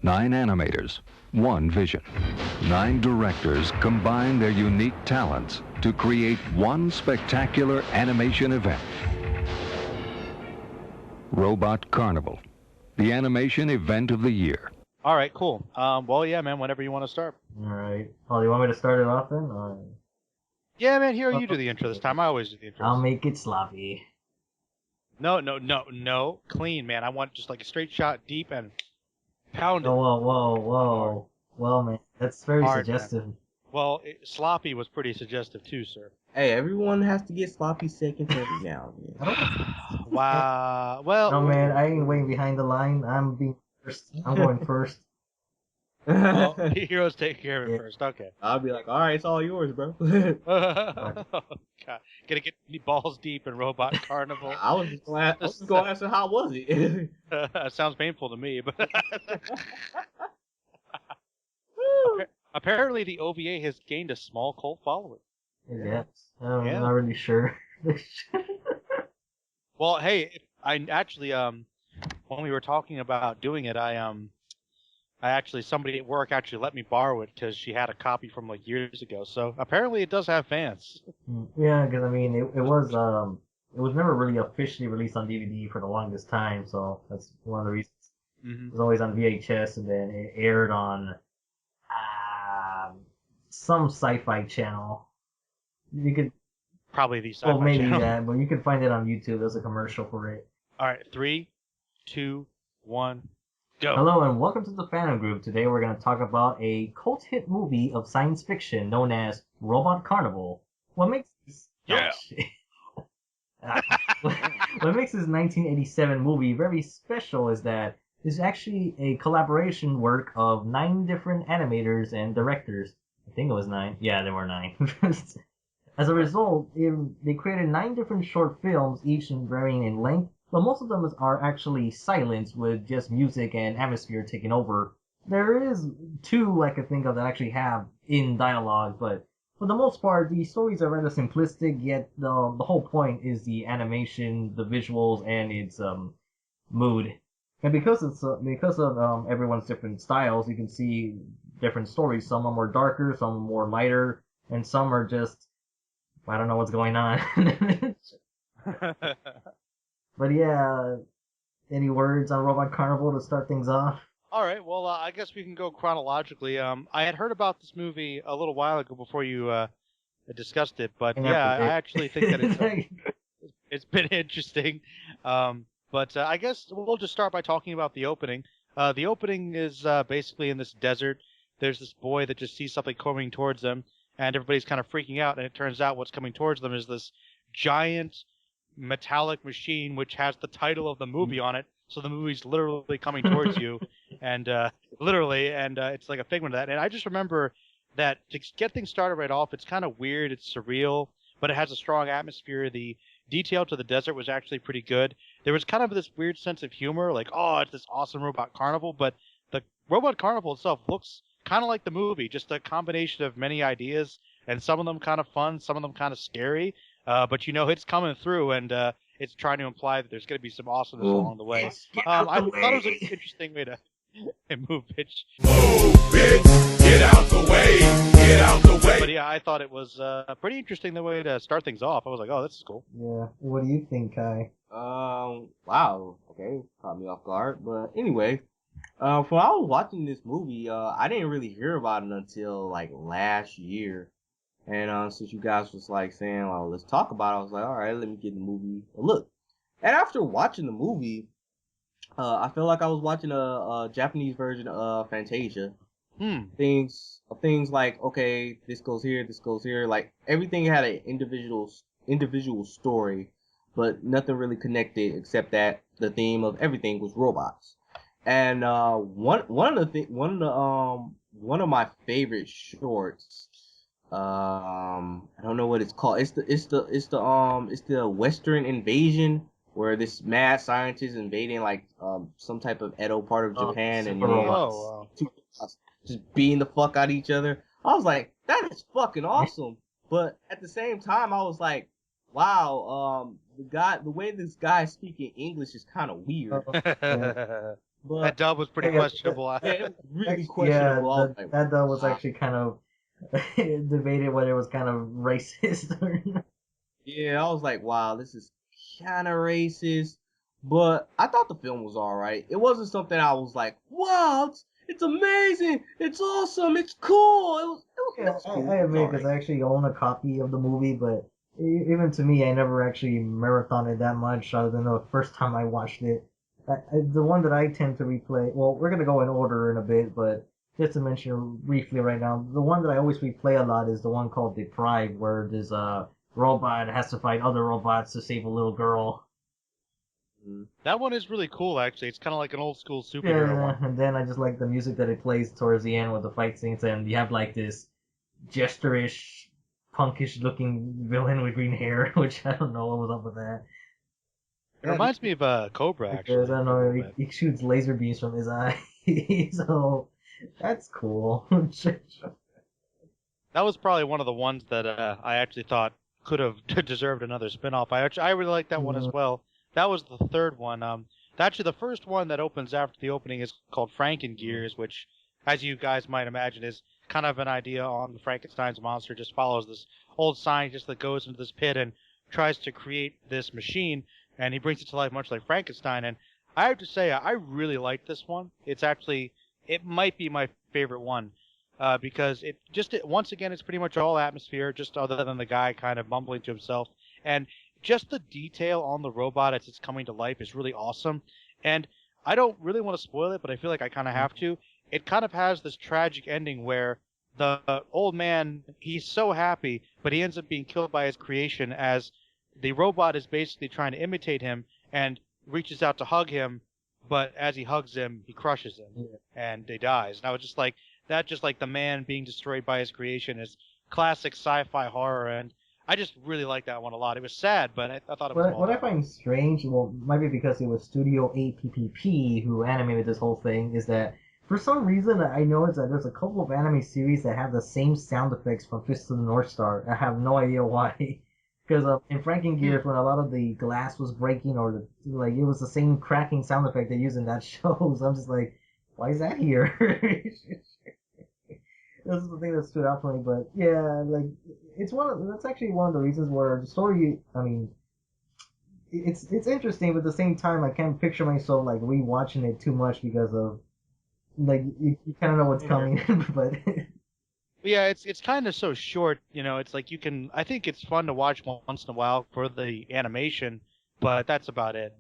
9 animators, 1 vision. 9 directors combine their unique talents to create one spectacular animation event. Robot Carnival, the animation event of the year. All right, cool. Well, yeah, man, whenever you want to start. All right. Oh, you want me to start it off then? Or... Yeah, man, here, you do the intro this time. I always do the intro. I'll make it sloppy. No. Clean, man. I want just like a straight shot deep and pound it. Whoa. Well, man, that's very suggestive. Man. Well, sloppy was pretty suggestive too, sir. Hey, everyone has to get sloppy seconds every now and then. Wow. Well. No, man, I ain't waiting behind the line. I'm being first. I'm going first. Well, heroes take care of it first. Okay. I'll be like, all right, it's all yours, bro. God. Gonna get me balls deep in Robot Carnival. I was just going to ask her, how was it? Sounds painful to me, but apparently the OVA has gained a small cult following. Yes. I'm not really sure. Well, hey, I actually when we were talking about doing it, somebody at work actually let me borrow it because she had a copy from like years ago. So apparently it does have fans. Yeah, because I mean, it was never really officially released on DVD for the longest time, so that's one of the reasons. Mm-hmm. It was always on VHS, and then it aired on some sci-fi channel. You could probably the sci-fi maybe channel. that, but you can find it on YouTube. There's a commercial for it. All right, 3, 2, 1. Go. Hello and welcome to the Phantom Group. Today we're going to talk about a cult hit movie of science fiction known as Robot Carnival. What makes this... What makes this 1987 movie very special is that it's actually a collaboration work of 9 different animators and directors. I think it was 9. Yeah, there were 9. As a result, they created 9 different short films, each varying in length, but most of them are actually silent with just music and atmosphere taking over. There is 2 I could think of that actually have in dialogue, but for the most part, the stories are rather simplistic, yet the whole point is the animation, the visuals, and its mood. And because of everyone's different styles, you can see different stories. Some are more darker, some are more lighter, and some are just, I don't know what's going on. But yeah, any words on Robot Carnival to start things off? All right, well, I guess we can go chronologically. I had heard about this movie a little while ago before you discussed it, but yeah, I actually think that it's been interesting. But I guess we'll just start by talking about the opening. The opening is basically in this desert. There's this boy that just sees something coming towards them, and everybody's kind of freaking out, and it turns out what's coming towards them is this giant metallic machine which has the title of the movie on it, so the movie's literally coming towards you, and it's like a figment of that. And I just remember that to get things started right off, it's kind of weird, it's surreal, but it has a strong atmosphere. The detail to the desert was actually pretty good. There was kind of this weird sense of humor, like, oh, it's this awesome Robot Carnival, but the Robot Carnival itself looks kind of like the movie, just a combination of many ideas, and some of them kind of fun, some of them kind of scary. But it's coming through, and it's trying to imply that there's going to be some awesomeness along the way. I thought it was an interesting way to move, bitch. Move, bitch! Get out the way! Get out the way! But yeah, I thought it was pretty interesting the way to start things off. I was like, oh, this is cool. Yeah. What do you think, Kai? Wow. Okay, caught me off guard. But anyway, when I was watching this movie, I didn't really hear about it until like last year. And since you guys was like saying, well, let's talk about it, I was like, all right, let me give the movie a look. And after watching the movie, I feel like I was watching a Japanese version of Fantasia. Things like, okay, this goes here. Like everything had an individual story, but nothing really connected except that the theme of everything was robots. And one of my favorite shorts. I don't know what it's called. It's the Western Invasion, where this mad scientist is invading like some type of Edo part of Japan, and just beating the fuck out of each other. I was like, that is fucking awesome. But at the same time, I was like, wow, the way this guy is speaking English is kind of weird. But That dub was pretty questionable. yeah, it was really Yeah, questionable. I was like, that dub was wow. actually kind of debated whether it was kind of racist or not. Yeah, I was like, wow, this is kind of racist. But I thought the film was all right. It wasn't something I was like, wow, it's amazing, it's awesome, it's cool. It was cool. I It was admit, all because right. I actually own a copy of the movie, but even to me, I never actually marathoned it that much, other than the first time I watched it. The one that I tend to replay, well, we're gonna go in order in a bit, but just to mention briefly right now, the one that I always replay a lot is the one called Deprive, where there's a robot has to fight other robots to save a little girl. That one is really cool, actually. It's kind of like an old school superhero Yeah, one. and then I just like the music that it plays towards the end with the fight scenes, and you have like this gesture-ish, punkish looking villain with green hair, which I don't know what was up with that. It reminds me of Cobra, Because actually. I don't a know, little bit. he shoots laser beams from his eye, so that's cool. That was probably one of the ones that I actually thought could have deserved another spin-off. I really like that one as well. That was the third one. Actually, the first one that opens after the opening is called Franken Gears, which, as you guys might imagine, is kind of an idea on the Frankenstein's monster. Just follows this old scientist that goes into this pit and tries to create this machine, and he brings it to life much like Frankenstein. And I have to say, I really like this one. It might be my favorite one. Because once again, it's pretty much all atmosphere, just other than the guy kind of mumbling to himself. And just the detail on the robot as it's coming to life is really awesome. And I don't really want to spoil it, but I feel like I kind of have to. It kind of has this tragic ending where the old man, he's so happy, but he ends up being killed by his creation as the robot is basically trying to imitate him and reaches out to hug him, but as he hugs him, he crushes him and he dies. And I was just like, that just like the man being destroyed by his creation is classic sci-fi horror, and I just really like that one a lot. It was sad, but I thought it was well What I done. find strange, well, might be because it was Studio APPP who animated this whole thing, is that for some reason I noticed that there's a couple of anime series that have the same sound effects from Fist of the North Star. I have no idea why. Because in Franken Gears, when a lot of the glass was breaking, or like it was the same cracking sound effect they use in that show, so I'm just like, why is that here? This is the thing that stood out for me, but yeah, like that's actually one of the reasons where the story, I mean, it's interesting, but at the same time, I can't picture myself like rewatching it too much because of like you kind of know what's coming, but Yeah, it's kind of so short, it's like I think it's fun to watch once in a while for the animation, but that's about it.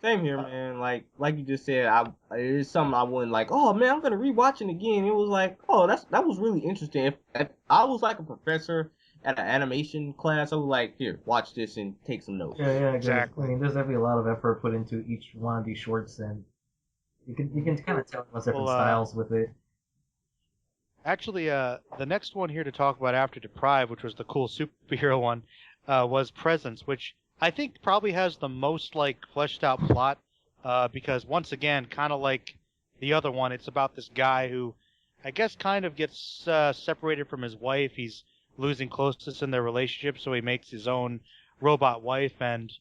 Same here, man. Like you just said, it's something I wouldn't like. Oh man, I'm gonna rewatch it again. It was like, oh, that was really interesting. If I was like a professor at an animation class, I was like, here, watch this and take some notes. yeah, Exactly. I mean, there's definitely a lot of effort put into each one of these shorts, and you can kind of tell what's different styles with it. Actually, the next one here to talk about after Deprive, which was the cool superhero one, was Presence, which I think probably has the most like fleshed out plot, because once again, kind of like the other one, it's about this guy who, I guess, kind of gets separated from his wife. He's losing closeness in their relationship, so he makes his own robot wife, and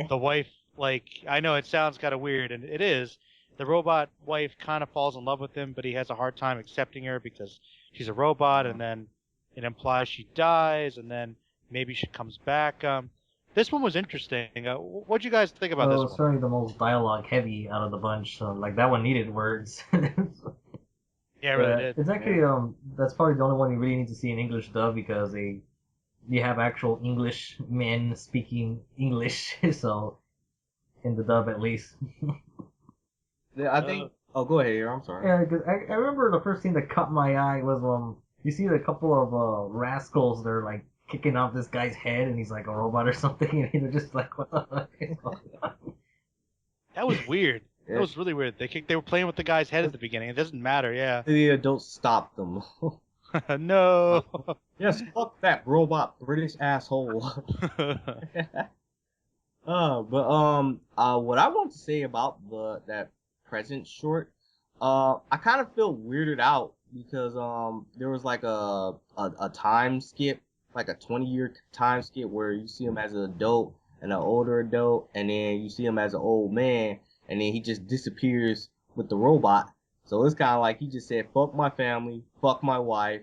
the wife, like, I know it sounds kind of weird, and it is. The robot wife kind of falls in love with him, but he has a hard time accepting her because she's a robot, and then it implies she dies, and then maybe she comes back. This one was interesting. What'd you guys think about this It's one? certainly the most dialogue heavy out of the bunch. So, like that one needed words. Yeah, it really did. It's actually that's probably the only one you really need to see in English dub because you have actual English men speaking English, so in the dub at least. Yeah, I think. Oh, go ahead. I'm sorry. Yeah, because I remember the first thing that caught my eye was you see a couple of rascals, they're like kicking off this guy's head and he's like a robot or something, and they're just like, what the fuck is going on? That was weird. Yeah. That was really weird. They were playing with the guy's head at the beginning. It doesn't matter, yeah. The adults stopped them. No. Yes, fuck that robot British asshole. What I want to say about that present short, I kind of feel weirded out because there was like a time skip, like a 20-year time skip where you see him as an adult and an older adult, and then you see him as an old man, and then he just disappears with the robot. So it's kind of like he just said, "Fuck my family, fuck my wife.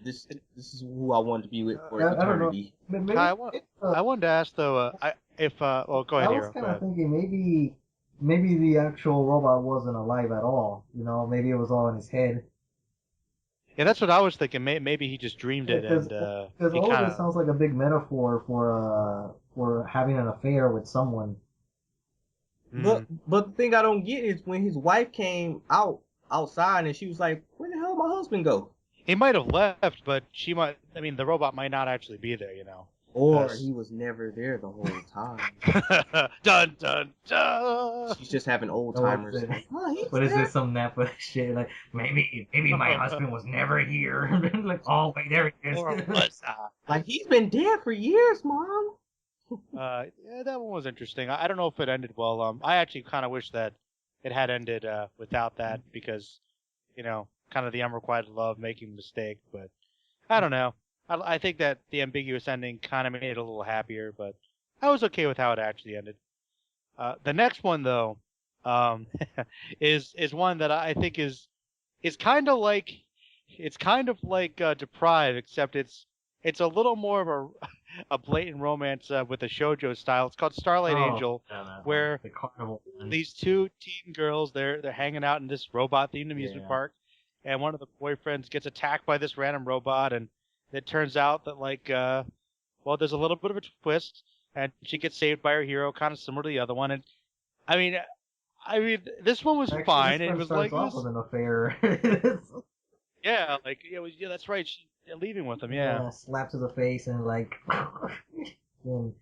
This is who I want to be with for eternity." Maybe, I wanted to ask though, well, go ahead, I was Hero. kind of thinking maybe the actual robot wasn't alive at all. You know, maybe it was all in his head. Yeah, that's what I was thinking. Maybe he just dreamed it, and Because he all kind of this sounds like a big metaphor for having an affair with someone. But the thing I don't get is when his wife came outside and she was like, "Where the hell did my husband go?" He might have left, but she might. I mean, the robot might not actually be there, you know. Or he was never there the whole time. Dun dun dun. She's just having old timers. What is this? Some Napa shit? Like maybe my husband was never here. Like, oh wait, there he is. Or was Like he's been dead for years, Mom. yeah, that one was interesting. I don't know if it ended well. I actually kind of wish that it had ended without that because, you know, kind of the unrequited love making a mistake. But I don't know. I think that the ambiguous ending kind of made it a little happier, but I was okay with how it actually ended. The next one though, is one that I think is kind of like Deprive, except it's a little more of a blatant romance with a shoujo style. It's called Starlight Angel, where the Carnival these two teen girls they're hanging out in this robot themed amusement park, and one of the boyfriends gets attacked by this random robot, and it turns out that well, there's a little bit of a twist, and she gets saved by her hero, kind of similar to the other one. And I mean, this one was fine. It was like off with an affair. yeah, that's right. She leaving with him, yeah. Slap to the face and and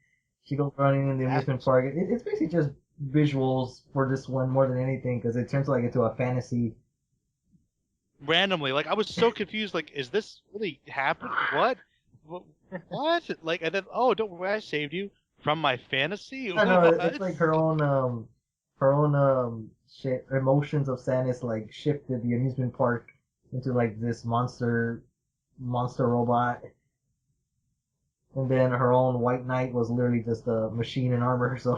she goes running in the amusement park. It's basically just visuals for this one more than anything because it turns into a fantasy. Randomly, I was so confused. Is this really happening? What? What? And then, oh, don't worry, I saved you from my fantasy. I know it's like her own emotions of sadness shifted the amusement park into this monster robot, and then her own White Knight was literally just a machine in armor. So.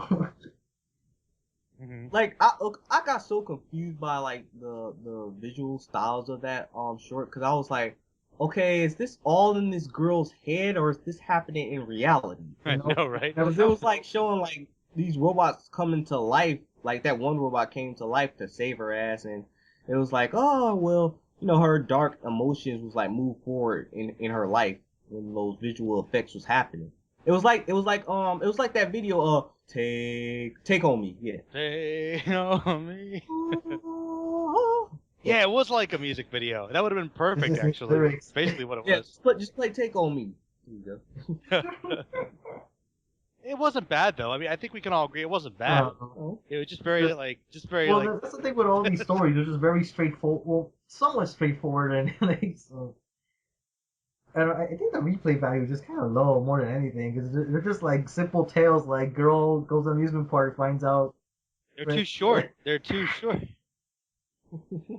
Mm-hmm. I got so confused by the visual styles of that short because I was like, okay, is this all in this girl's head or is this happening in reality? I know, right? Because it was showing these robots coming to life. Like that one robot came to life to save her ass, and it was like, oh well, you know, her dark emotions was move forward in her life when those visual effects was happening. It was like that video Take On Me, yeah. Take On Me. Yeah, it was like a music video. That would have been perfect, actually. It's basically what it was. Just play Take On Me. There you go. It wasn't bad though. I mean, I think we can all agree it wasn't bad. It was just very Well, that's the thing with all these stories. They're just very straightforward. Well, somewhat straightforward, and so. And I think the replay value is just kind of low more than anything because they're just simple tales. Girl goes to amusement park, finds out. They're too short. They're too short.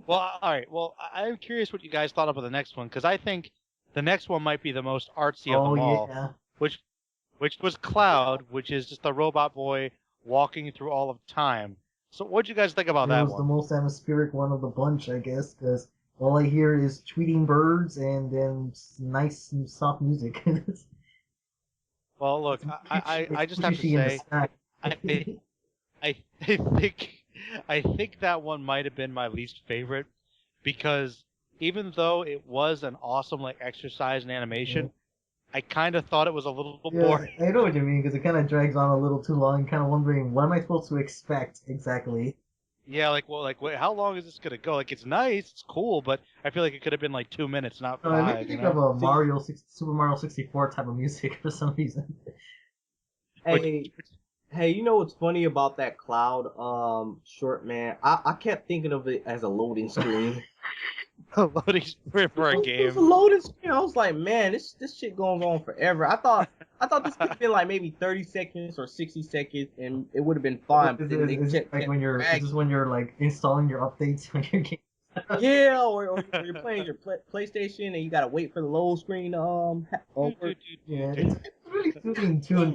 Well, all right. Well, I'm curious what you guys thought about the next one because I think the next one might be the most artsy of them all. Yeah. Which was Cloud, which is just a robot boy walking through all of time. So what'd you guys think about that one? It was the most atmospheric one of the bunch, I guess, because all I hear is tweeting birds and then nice soft music. Well, look, I just have to say, I think that one might have been my least favorite because even though it was an awesome exercise in animation, I kind of thought it was a little boring. I know what you mean because it kind of drags on a little too long. Kind of wondering what am I supposed to expect exactly. Yeah, wait, how long is this gonna go? It's nice, it's cool, but I feel like it could have been 2 minutes, not 5. I think of a Super Mario 64 type of music for some reason. Hey, you know what's funny about that Cloud short, man? I kept thinking of it as a loading screen. A loading screen for a game. It was a loading screen. I was like, man, this shit goes on forever. I thought this could have been maybe 30 seconds or 60 seconds, and it would have been fine. Is this when you're installing your updates on your game? Yeah, or you're playing your PlayStation and you gotta wait for the load screen. Yeah, it's really soothing too.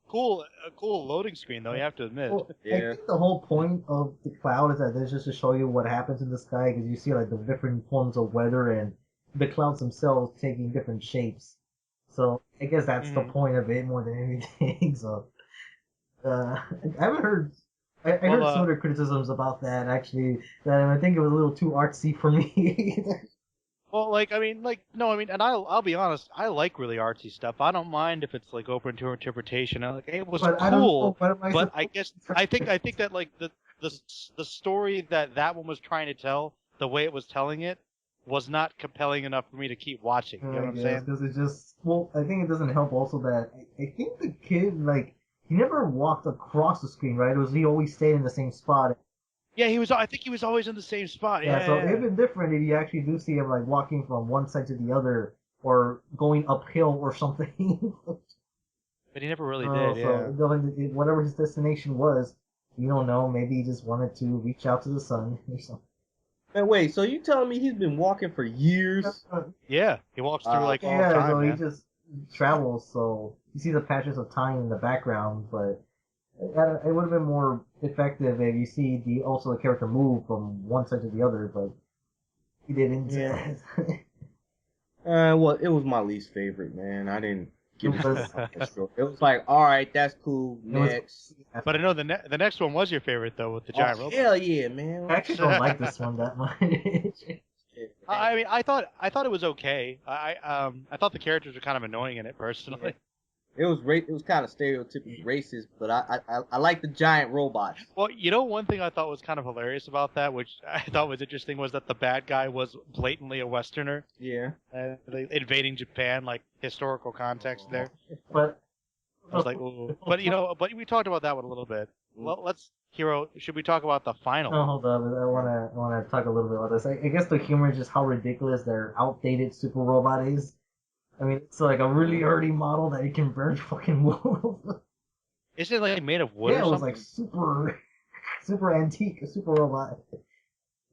a cool loading screen though. You have to admit. Well, I Yeah. think the whole point of the cloud is that it's just to show you what happens in the sky because you see like the different forms of weather and the clouds themselves taking different shapes. So I guess that's the point of it more than anything. So I haven't heard. I heard some other criticisms about that actually. That I think it was a little too artsy for me. Well, like, I mean, and I'll be honest, I like really artsy stuff. I don't mind if it's like open to interpretation. It was But cool, I but I guess I think that like the story that one was trying to tell, the way it was telling it, was not compelling enough for me to keep watching. You know what I'm saying? Because it just I think it doesn't help also that I think the kid like he never walked across the screen, right? He always stayed in the same spot. Yeah, I think he was always in the same spot. Yeah, so it'd been different if you actually do see him like walking from one side to the other or going uphill or something. But he never really did. Yeah. So whatever his destination was, you don't know. Maybe he just wanted to reach out to the sun or something. And wait, so you telling me he's been walking for years? Yeah, he walks through like all the yeah, time. so Man. he just travels. So you see the patches of time in the background, but it would have been more effective if you see the character move from one side to the other, but he didn't. Yeah. Well, it was my least favorite, man. I didn't give it a It was like, all right, that's cool. Next. But I know the next one was your favorite though, with the giant robot. Hell yeah, man. I actually don't like this one that much. I mean, I thought it was okay. I thought the characters were kind of annoying in it personally. It was kind of stereotypically racist, but I like the giant robots. Well, you know, one thing I thought was kind of hilarious about that, which I thought was interesting, was that the bad guy was blatantly a Westerner. Yeah. Invading Japan, like historical context there. But I was like, ooh. But we talked about that one a little bit. Well, Hero, should we talk about the final? Oh, hold on. I wanna talk a little bit about this. I guess the humor is just how ridiculous their outdated super robot is. I mean, it's like a really early model that it can barely fucking move. Isn't it like made of wood Yeah, or it was something? like super antique, a super robot.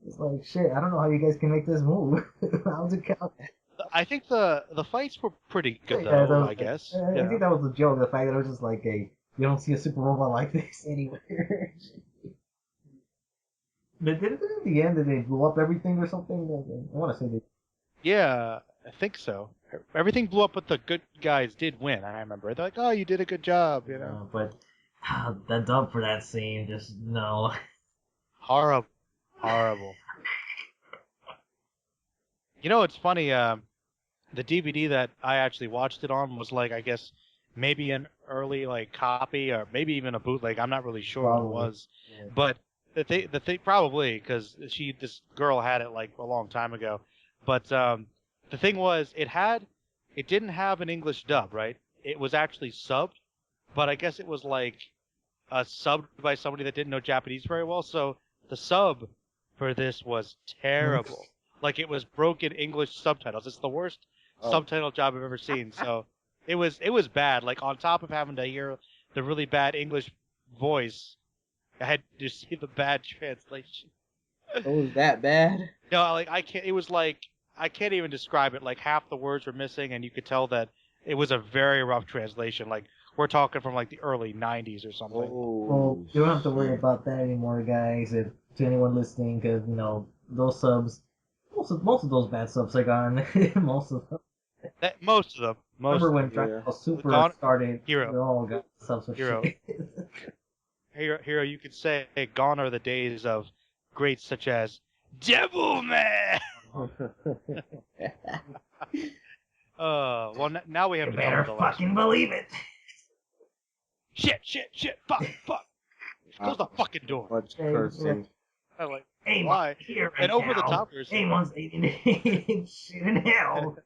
It's like, shit, I don't know how you guys can make this move. How's it count? I think the fights were pretty good, Yeah, though, I guess. I think that was the joke, the fact that it was just like you don't see a super robot like this anywhere. But did the end, did they blow up everything or something? I want to say they... Yeah, I think so. Everything blew up, but the good guys did win. I remember. They're like, "Oh, you did a good job," you know. But the dub for that scene, just no. Horrible. You know, it's funny. The DVD that I actually watched it on was like, I guess, maybe an early like copy or maybe even a bootleg. I'm not really sure what it was, but the thing probably because this girl had it like a long time ago, but the thing was it didn't have an English dub, right? It was actually subbed, but I guess it was like subbed by somebody that didn't know Japanese very well, so the sub for this was terrible. Like it was broken English subtitles. It's the worst subtitle job I've ever seen. So it was bad. Like on top of having to hear the really bad English voice, I had to see the bad translation. It was that bad? No, like I can't. It was like I can't even describe it. Like half the words were missing, and you could tell that it was a very rough translation. Like we're talking from like the early '90s or something. Well, you don't have to worry about that anymore, guys. If to anyone listening, because those subs, most of those bad subs are gone. Most of them. Remember when Dragon Ball Super started? Hero. They all got subs with Hero. Hero, you could say gone are the days of greats such as Devil Man. Well, now we have to better fucking believe it. Shit, fuck. Close the fucking door. Much cursing. I'm like, hey, why? Here right and over now. the top there's Amon's eating shit in hell.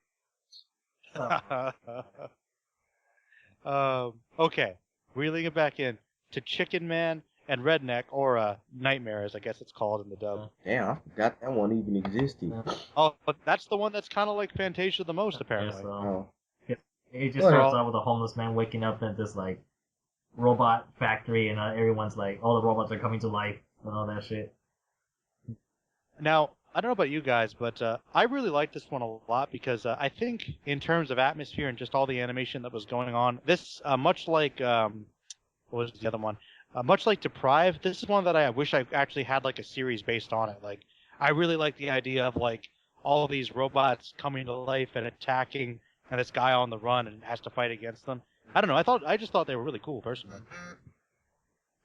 Okay, reeling it back in to Chicken Man and Redneck, or Nightmares, I guess it's called in the dub. Damn, I forgot that one even existed. Oh, but that's the one that's kind of like Fantasia the most, apparently. It just starts out with a homeless man waking up at this like robot factory, and everyone's like, all the robots are coming to life and all that shit. Now, I don't know about you guys, but I really like this one a lot because I think in terms of atmosphere and just all the animation that was going on, this much like what was the other one? Much like Deprive, this is one that I wish I actually had like a series based on it. Like, I really like the idea of like all of these robots coming to life and attacking, and this guy on the run and has to fight against them. I don't know. I just thought they were really cool, personally.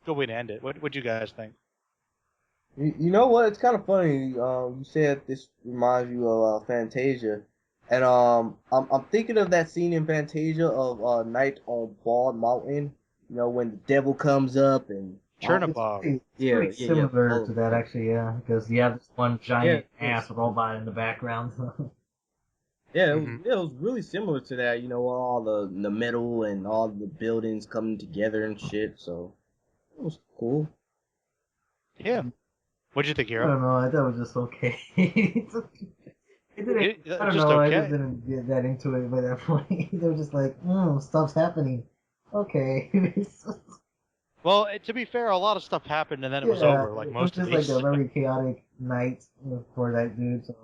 Good way to end it. What'd you guys think? You know what? It's kind of funny. You said this reminds you of Fantasia, and I'm thinking of that scene in Fantasia of Night on Bald Mountain. You know, when the devil comes up and Chernobog. It's pretty similar to that, actually, yeah. Because you have this one giant ass robot in the background. Yeah, it was really similar to that. You know, all the metal and all the buildings coming together and shit. So it was cool. Yeah. What'd you think, I Hero? don't know. I thought it was just okay. It didn't. I don't just know. okay. I just didn't get that into it by that point. They were just like, stuff's happening. Okay. Well, to be fair, a lot of stuff happened and then it was over, like most of it was these. just like a very chaotic night for that dude. So,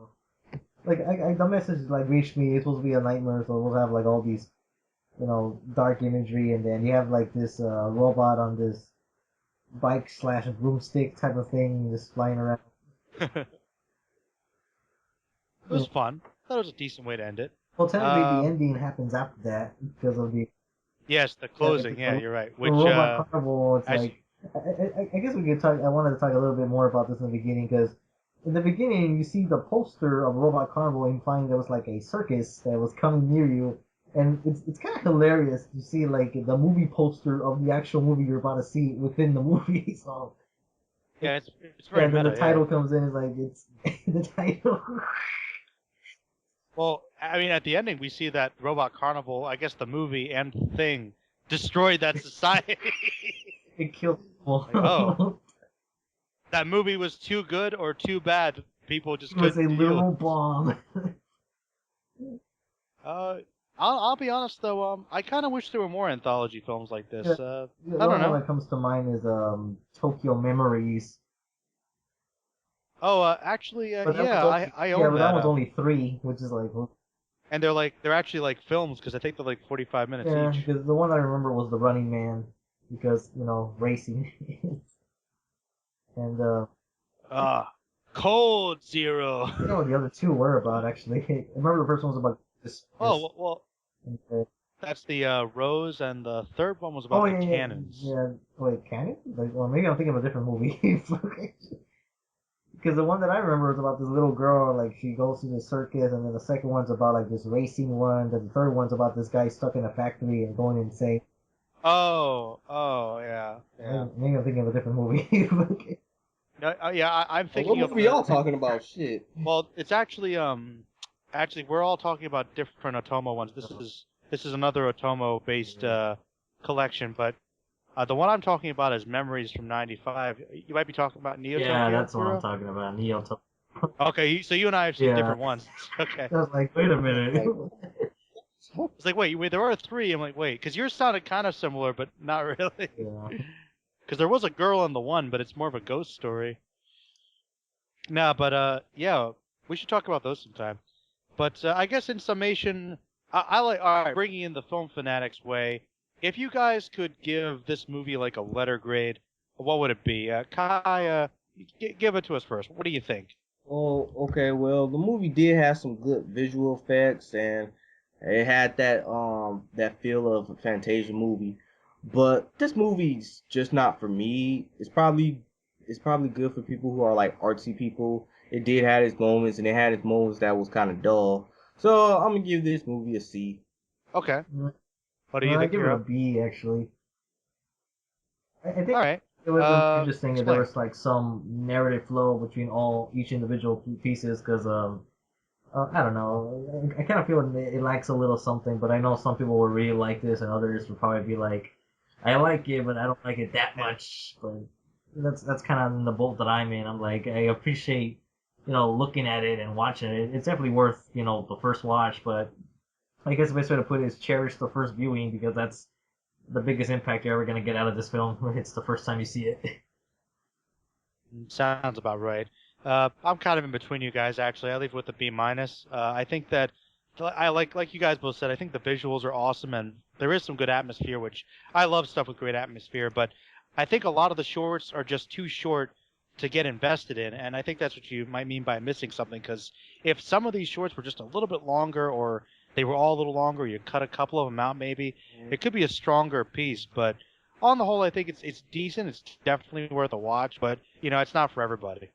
like, the message like reached me. It's supposed to be a nightmare, so we'll have like all these, dark imagery, and then you have like this robot on this bike / broomstick type of thing just flying around. It was fun. That was a decent way to end it. Well, technically, the ending happens after that because of the. Yes, the closing. Yeah, you're right. Which the Robot Carnival, it's like. I guess we could talk. I wanted to talk a little bit more about this in the beginning because in the beginning you see the poster of Robot Carnival implying there was like a circus that was coming near you, and it's kind of hilarious to see like the movie poster of the actual movie you're about to see within the movie. So. Yeah, it's very meta. And then the title comes in, it's like it's the title. Well, I mean, at the ending, we see that Robot Carnival, I guess the movie and the thing, destroyed that society. It killed people. Like, oh. That movie was too good or too bad. People just couldn't deal. It was a literal bomb. I'll be honest, though, I kind of wish there were more anthology films like this. Yeah, I don't know. One that comes to mind is Tokyo Memories. Oh, actually, I own but that. that one's only 3, which is like. And they're actually like films because I think they're like 45 minutes each. Yeah, because the one I remember was The Running Man, because racing. And Cold Zero. I don't know what the other 2 were about, actually. I remember the first one was about this. Oh well. That's the Rose, and the third one was about the cannons. Yeah, wait, cannons? Well, maybe I'm thinking of a different movie. Because the one that I remember is about this little girl, like she goes to the circus, and then the second one's about like this racing one, then the third one's about this guy stuck in a factory and going insane. Oh, yeah. Maybe I'm thinking of a different movie. No, yeah, I'm thinking of. What movie y'all talking about? Shit. Well, it's actually we're all talking about different Otomo ones. This is another Otomo based collection, but the one I'm talking about is Memories from '95. You might be talking about Neo Tokyo. Yeah, that's what I'm talking about, Neo Tokyo. Okay, so you and I have seen different ones. Okay. I was like, wait a minute. It's like, wait, there are 3. I'm like, wait, because yours sounded kind of similar, but not really. Yeah. Because there was a girl in the one, but it's more of a ghost story. Nah, but yeah, we should talk about those sometime. But I guess in summation, I like, all right, bringing in the film fanatics way. If you guys could give this movie like a letter grade, what would it be? Kai, give it to us first. What do you think? Oh, okay. Well, the movie did have some good visual effects, and it had that feel of a Fantasia movie. But this movie's just not for me. It's probably good for people who are like artsy people. It did have its moments, and it had its moments that was kind of dull. So I'm gonna give this movie a C. Okay. What do you think? I give it a B, actually. I think all right. It was interesting that there was like some narrative flow between each individual pieces, because I don't know. I kind of feel it lacks a little something, but I know some people will really like this, and others will probably be like, I like it, but I don't like it that much. But that's kind of in the boat that I'm in. I'm like, I appreciate, looking at it and watching it. It's definitely worth, the first watch, but I guess the best way to put it is cherish the first viewing, because that's the biggest impact you're ever going to get out of this film. It's the first time you see it. Sounds about right. I'm kind of in between you guys, actually. I leave with a B-. I think that I like you guys both said, I think the visuals are awesome, and there is some good atmosphere, which I love stuff with great atmosphere, but I think a lot of the shorts are just too short to get invested in, and I think that's what you might mean by missing something, because if some of these shorts were just a little bit longer, or they were all a little longer, you cut a couple of them out maybe, it could be a stronger piece, but on the whole, I think it's decent, it's definitely worth a watch, but, it's not for everybody.